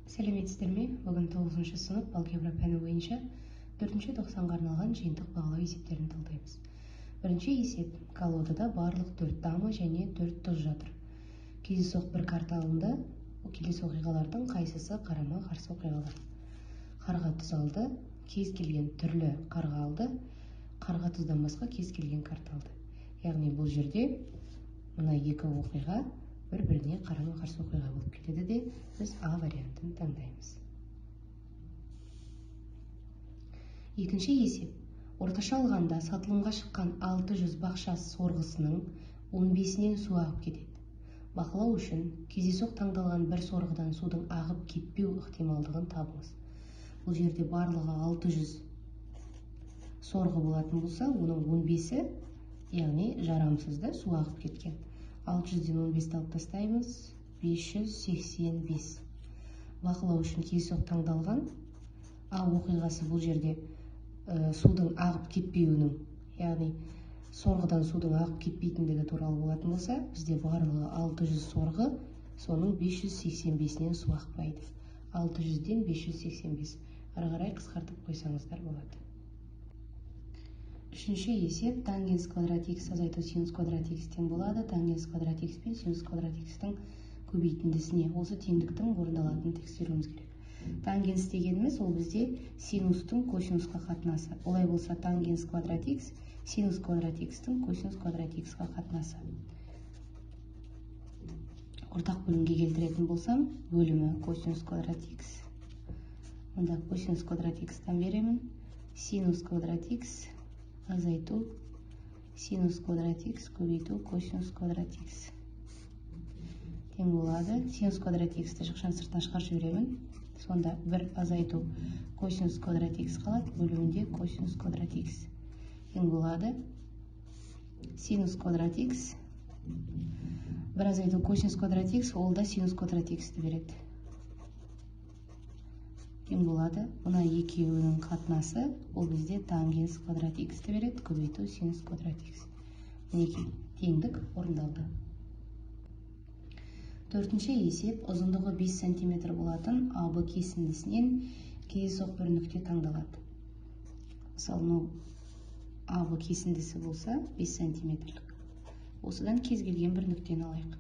Сәлеметсіздер ме? Бүгін 9-шы сынып алгебра пәні бойынша 4-ші тоқсанға арналған жиынтық бағалау есептерін талдаймыз. Бірінші есеп: колодада барлық 4 тама және 4 тұз жатыр. Кездейсоқ бір карта алынды. Келесі оқиғалардың қайсысы қарама-қарсы оқиғалар? Қарға тұз алды, кез келген түрлі қарға алды, қарға тұздан басқа кез келген карта алды. Яғни бұл жерде мына екі оқиға бір-біріне қарама-қарсы оқиға болып келеді де біз А вариантын таңдаймыз. Екінші есеп: орташа алғанда сатылымға шыққан 600 бақша сорғысының 15-нен су ағып кетеді. Бақылау үшін кездейсоқ таңдалған бір сорғыдан судың ағып кетпеу ықтималдығын табыңыз. Бұл жерде барлығы 600 сорғы болатын болса, оның 15-і, яғни жарамсызды, су ағып кеткен. 600-ден 15-ті алып тастаймыз, 585. Бақылау үшін кездейсоқ таңдалған А оқиғасы бұл жерде судың ағып кетпеуінің, яғни сорғыдан судың ағып кетпейтіндігі туралы болатын болса, бізде барлығы 600 сорғы, соның 585-нен су ақпайды. 600-ден 585. Ары қарай қысқартып қойсаңыздар болады. Үшінші есеп: тангенс квадрат х азайту синус квадрат х-тен болады. Тангенс квадрат х пен синус квадрат х-тің көбейтіндісіне осы теңдіктің орындалатынын тексеруіміз керек. Тангенс дегеніміз ол бізде синустың косинусқа қатынасы. Олай болса тангенс квадрат х синус квадрат х-тің косинус квадрат х-ға қатынасы. Ортақ бөлімге келтіретін болсам, бөлімі косинус квадрат х. Онда косинус квадрат х-тан беремін. Синус квадрат х азайту синус квадрат х көбейту косинус квадрат х тең болады. Синус квадрат х-ті шықшан сыртына шығарып жіберемін. Сонда бір азайту косинус квадрат х қалады, бөлімінде косинус квадрат х тең болады. Синус квадрат х бір азайту косинус квадрат х, ол да синус квадрат х-ті береді. Тең болады. Мына екеуінің қатынасы ол бізде тангенс квадрат х-ті береді, көбейту синус квадрат х. Мінекей, теңдік орындалды. Төртінші есеп: ұзындығы 5 см болатын АБ кесіндісінен кездейсоқ бір нүкте таңдалады. Мысалы, АБ кесіндісі болса 5 см. Осыдан кез келген бір нүктені алайық.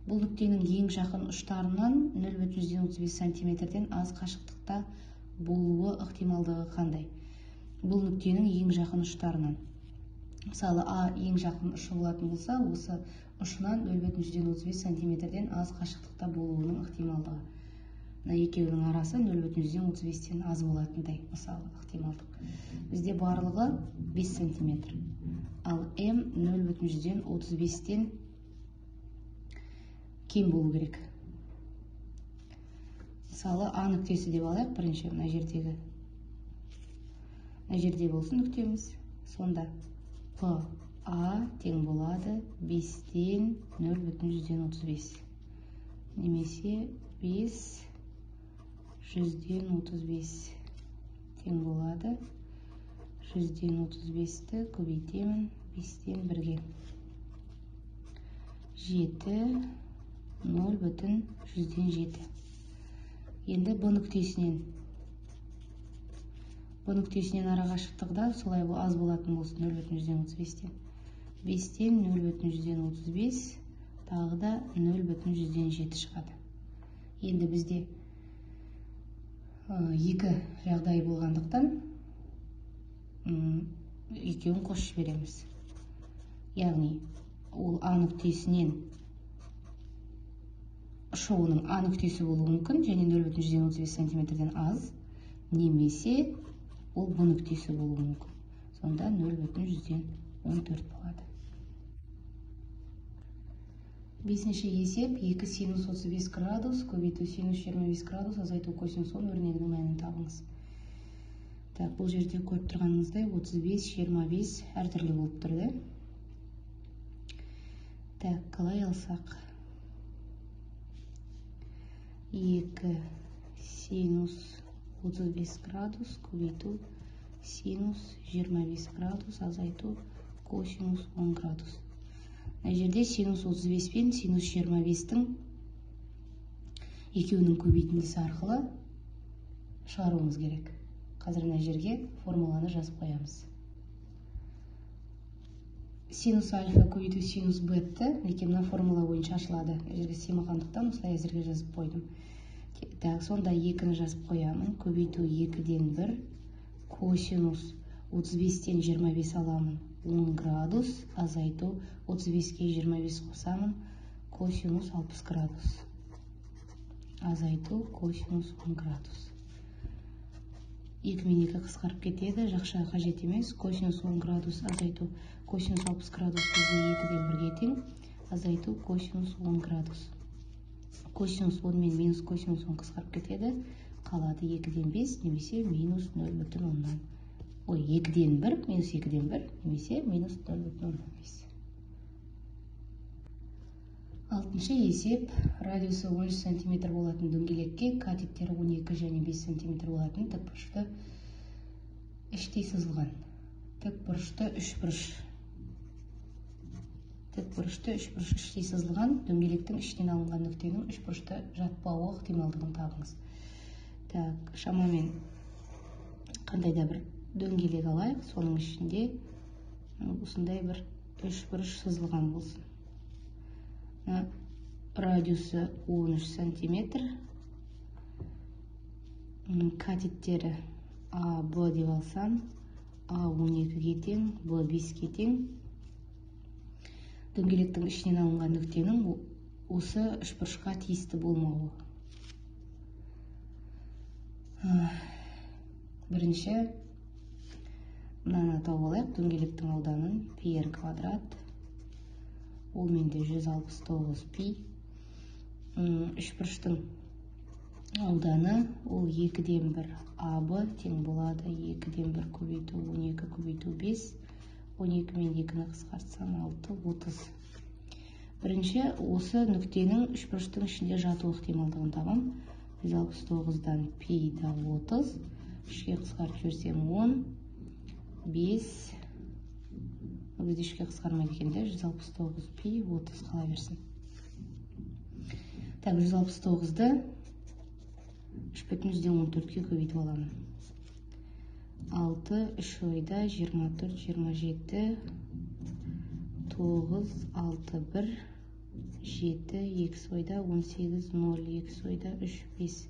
Бұл нүктенің ең жақын ұштарынан 0,35 см-ден аз қашықтықта болуы ықтималдығы қандай? Бұл нүктенің ең жақын ұштарынан. Мысалы, А ең жақын ұшы болатын болса, осы ұшынан 0,35 см-ден аз қашықтықта болуының ықтималдығы. Мына екеуінің арасы 0,35-тен аз болатындай, мысалы, ықтималдық. Бізде барлығы 5 см. Ал М 0,35-тен кем болу керек. Мысалы, А нүктесі деп алайық, бірінші мына жердегі. Мына жерде болсын нүктеміз. Сонда ПА тең болады 5-тен 0,35. Немесе 5 100-35 тең болады. 100-35-ті көбейтемін 5-тен 1-ге. 7 0,107. Енді Б нүктесінен ара қашықтығы солай аз болатын болсын 0,135-тен. 5-тен 0,135 тағы да 0,107 шығады. Енді бізде екі жағдай болғандықтан екеуін қосып жібереміз. Яғни ол А нүктесінен ұшуының А нүктесі болуы мүмкін, және 0,135 см-ден аз, немесе ол Б нүктесі болуы мүмкін. Сонда 0,114 болады. Бесінші есеп: 2 синус 35 градус көбейту синус 25 градус азайту косинус 10 өрнегінің мәнін табыңыз. Бұл жерде көріп тұрғаныңыздай 35-25 әртүрлі болып тұрды. Қалай алсақ? 2 синус 35 градус көбейту синус 25 градус азайту косинус 10 градус. Мына жерде синус 35 пен синус 25-тің екеуінің көбейтіндісі арқылы шығаруымыз керек. Қазір мына жерге формуланы жазып қоямыз. Синус альфа көбейту синус бетті мына формула бойынша ашылады. Жерге сыймағандықтан осылай әзірге жазып қойдым. Так, сонда 2-ні жазып қоямын. Көбейту 2-ден 1, косинус 35-тен 25 аламын, 10 градус, азайту 35-ке 25 қосамын, косинус 60 градус. Азайту косинус 10 градус. 2 мен 2 қысқарып кетеді, жақша қажет емес. Косинус 10 градус азайту косинус 60 градус бізде 2-ден 1-ге тең, азайту косинус 10 градус. Косинус 10 мен минус косинус 10 қысқарып кетеді, қалады 2-ден 5 немесе минус 0,10. 2-ден 1, минус 2-ден 1 немесе минус 0,05. Алтыншы есеп, радиусы 13 см болатын дөңгелекке катеттері 12 және 5 см болатын тікбұрышты іштей сызылған. Тікбұрышты үшбұрыш іштей сызылған дөңгелектің ішінен алынған нүктенің үшбұрышты жатпауы ықтималдығын табыңыз. Так, шамамен қандай да бір дөңгелек алайық, соның ішінде осындай бір үшбұрыш сызылған болсын. Радиусы 13 см, катеттері А, Б деп алсам, А 12-ге тең, Б 5-ге тең. Дөңгелектің ішінен алынған нүктенің осы үшбұрышқа тиісті болмауы. Бірінші, мынаны тауып алайық. Дөңгелектің ауданын πr квадрат, ол менде 169 π. Үшбұрыштың ауданы ол 2-ден 1 АБ тең болады 2-ден 1 көбейту 12 көбейту 5. 12 мен 2-ні қысқартсам 6, 30. Бірінші, осы нүктенің үшбұрыштың ішінде жату ықтималдығын табам. 169-дан π-да 30. 3-ке қысқарып жіберсем 10, 5. Бұл кезде 3-ке қысқармайды екен, 169 π 30 қала берсін. Так, 169-ды 3,14-ке көбейтіп аламын. 6, 3 ойда 24, 27, 9, 6, 1, 7, 2 ойда 18, 0, 2 ойда 3, 5,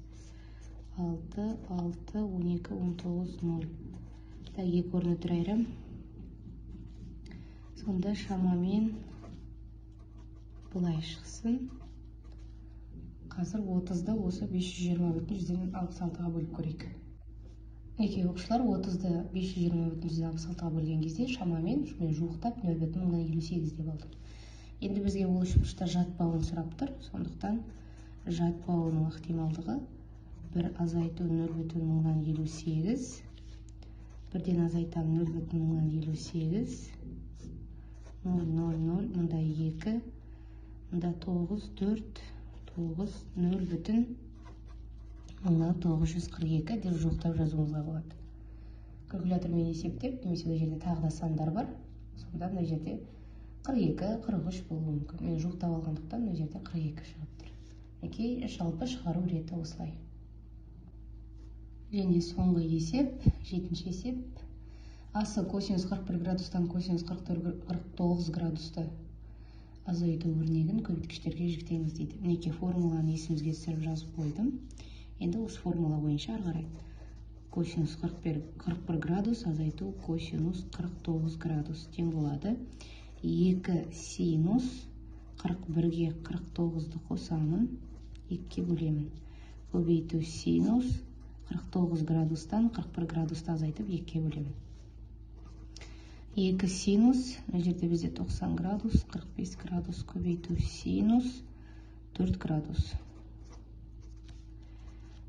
6, 6, 12, 19, 0. Так, 2 орны тұр айрам. Сонда шамамен бұлай шықсын. Қазір 30-ды осы 520,66-ға бөліп көрейік. Неке оқушылар 30-ды 520,66-ға бөлген кезде шамамен жуықтап 0,58 деп алдым. Енді бізге ол үшбұрышта жатпауын сұрап тұр. Сондықтан жатпауының ықтималдығы 1 азайту 0,58, бірден азайтам 0,58, 0, 0, 0, мұнда 2, мұнда 9, 4, 9, 0,942 деп жоқтап жазуымызға болады. Калькулятормен есептеп, немесе бұл жерде тағы да сандар бар. Сонда бұл жерде 42, 43 болуы мүмкін. Мен жоқтап алғандықтан бұл жерде 42 шығып тұр. Неке жалпы шығару реті осылай. Және соңғы есеп, 7-ші есеп. Асы косинус 41 градустан косинус 49 градусты азайту өрнегін көбейткіштерге жіктеңіз дейді. Неке формуланы есімізге түсіріп жазып қойдым. Енді осы формула бойынша ары қарай. Косинус 41 градус азайту косинус 49 градус тең болады. 2 синус 41-ге 49-ды қосамын, 2-ке бөлемін. Көбейту синус 49 градустан 41 градусты азайтып 2-ке бөлемін. 2 синус, бұл жерде бізде 90 градус, 45 градус көбейту синус 4 градус.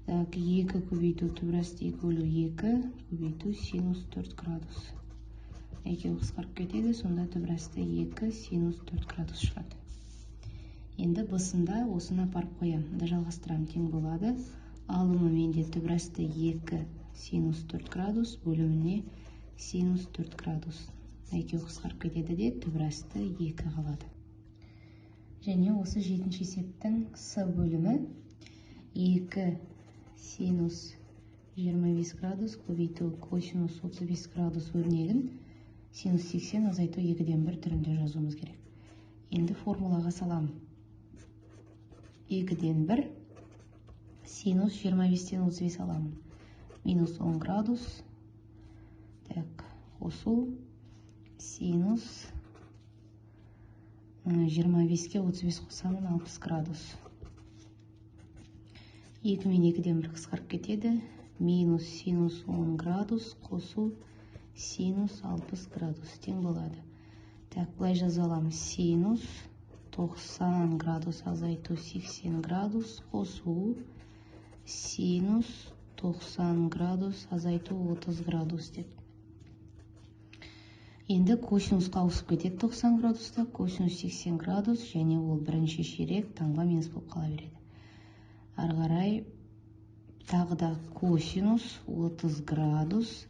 Так, 2 көбейту түбірасты 2 бөлу 2 көбейту синус 4 градус. 2 қысқарып кетеді, сонда түбірасты 2 синус 4 градус шығады. Енді бысында осыны апарып қоям. Да жалғастырам тең болады. Алымы менде түбірасты 2 синус 4 градус бөліміне синус 4 градус. 2 қысқарып кетеді де түбірасты 2 қалады. Және осы 7-ші есептің С бөлімі 2 синус 25 градус көбейту косинус 35 градус өрнегін синус 80 азайту 2-ден 1 түрінде жазуымыз керек. Енді формулаға салам. 2-ден 1 синус 25-тен 35 аламын. Минус 10 градус. Так, қосу синус 25-ке 35 қосамын 60 градус. 2 мен 2-ден 1 қысқарып кетеді. Минус синус 10 градус қосу синус 60 градус тең болады. Так, былай жаза аламыз. Синус 90 градус азайту 80 градус қосу синус 90 градус азайту 30 градус деп. Енді косинусқа ауысып кетеді 90 градуста, косинус 80 градус, және ол бірінші ширек таңба минус болып қала береді. Ары қарай тағы да косинус 30 градус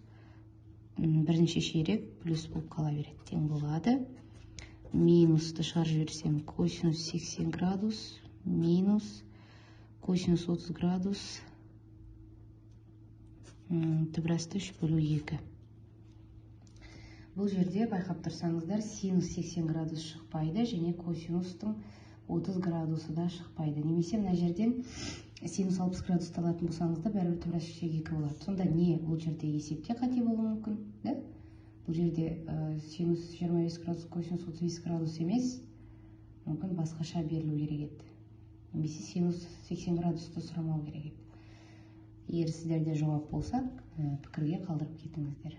бірінші ширек плюс болып қала береді. Тең болады. Минусты шығарып жіберсем косинус 80 градус минус косинус 30 градус түбірасты 3/2. Бұл жерде байқап тұрсаңыздар синус 80 градус шықпайды, және косинустың 30 градусы да шықпайды. Немесе мына жерден синус 60 градус алатын болсаңызда бәрібір түбірасты 3/2 болады. Сонда не? Бұл жерде есепте қате болуы мүмкін, да? Бұл жерде синус 25 градус, косинус 35 градус емес, мүмкін басқаша берілу керек еді. Немесе синус 80 градусты сұрамау керек еді. Егер сіздерде жауап болса, пікірге қалдырып кетіңіздер.